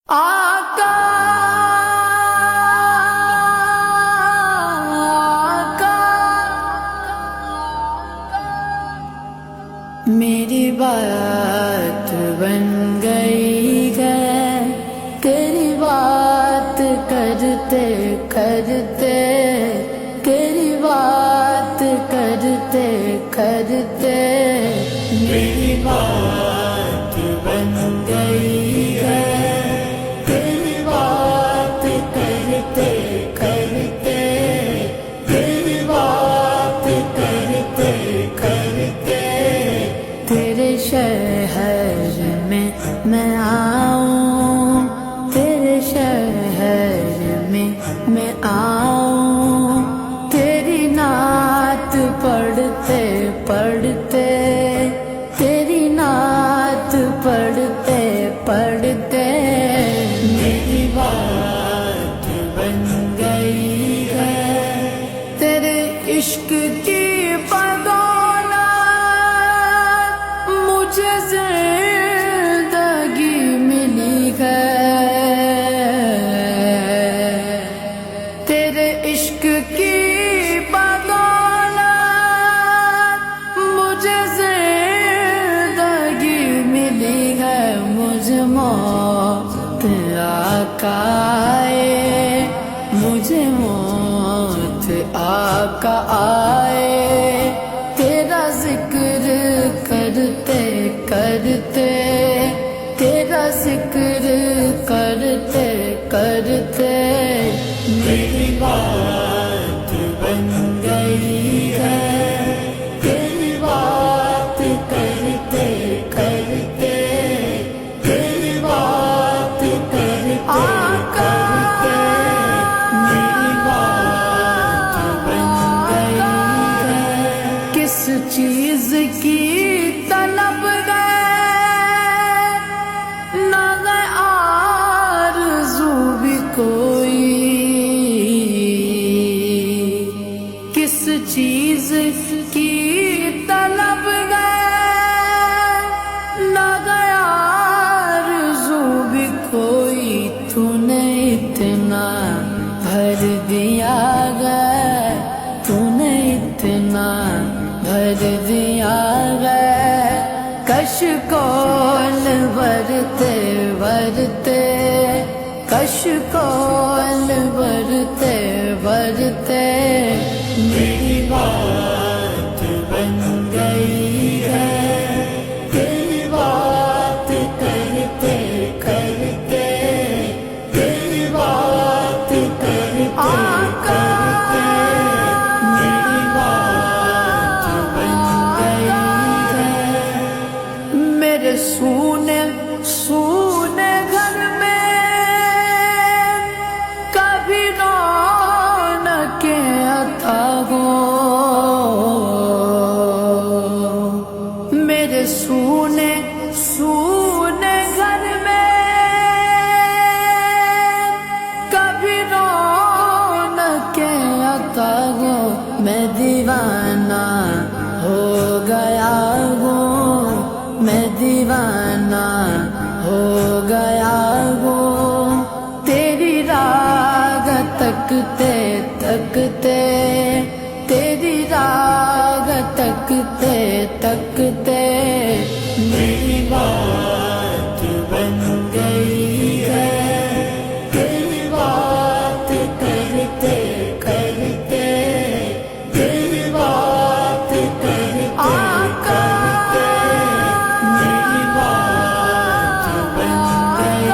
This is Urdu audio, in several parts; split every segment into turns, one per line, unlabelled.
آقا میری بات بن گئی ہے، تیری بات کرتے کرتے، تیری بات کرتے کرتے میری بات بن گئی ہے، تیری بات کرتے کرتے، تیری بات کرتے کرتے تیرے شہر میں آؤں، تیرے شہر میں آؤں، تیری نعت پڑھتے پڑھتے، تیری نعت پڑھتے پڑھتے میری بات بن گئی ہے، تیرے عشق کی مجھے زندگی ملی ہے، تیرے عشق کی بدولت مجھے زندگی ملی ہے، مجھے موت آقا آئے، مجھے موت آقا آئے، تیرا ذکر کرتے کرتے، تیرا ذکر کرتے کرتے میری بات بن گئی ہے، تیری بات کرتے کرتے، تیری بات کرتے کرتے میری بات بن گئی ہے، کس چیز کی طلب گئے نہ گئے آرزو بھی کوئی، کس چیز کی طلب گئے نہ گئے آرزو بھی کوئی، تو نے اتنا بھر دیا گیا، تو نے اتنا بھر دیا گیا، کش کول برتے برتے، کش کول برتے برتے میری بات بن گئی ہے، تیری بات کرتے کرتے، تیری بات کرتے کرتے میری بات بن گئی ہے، میرے سونے سونے گھر میں کبھی رونقیں عطا ہو، میرے سونے سونے گھر میں کبھی رونقیں عطا ہو، میں دیوانہ ہو گیا ہوں، میں دیوانہ ہو گیا ہوں، تیری راگ تکتے تکتے، تیری راگ تکتے تکتے میری بات بن گئی ہے، تیری بات کرتے کرتے، تیری بات کرتے کرتے میری بات بن گئی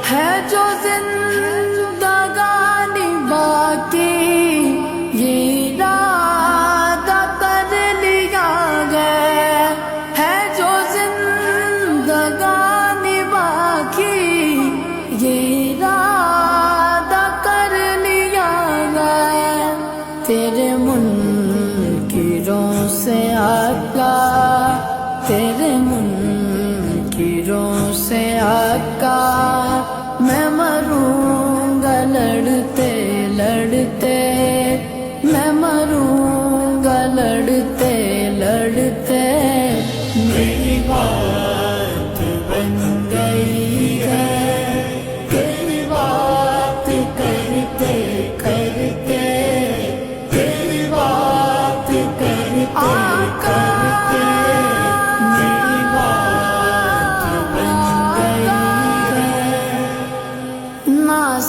ہے، جو زندگانی باقی یہ ارادہ کر لیا گیا ہے، جو زندگانی باقی یہ ارادہ کر لیا گیا، تیرے منکروں سے آقا، تیرے منکروں سے آقا میں مروں گا لڑتے لڑتے، میں مروں گا لڑتے لڑتے میری بات بن گئی ہے،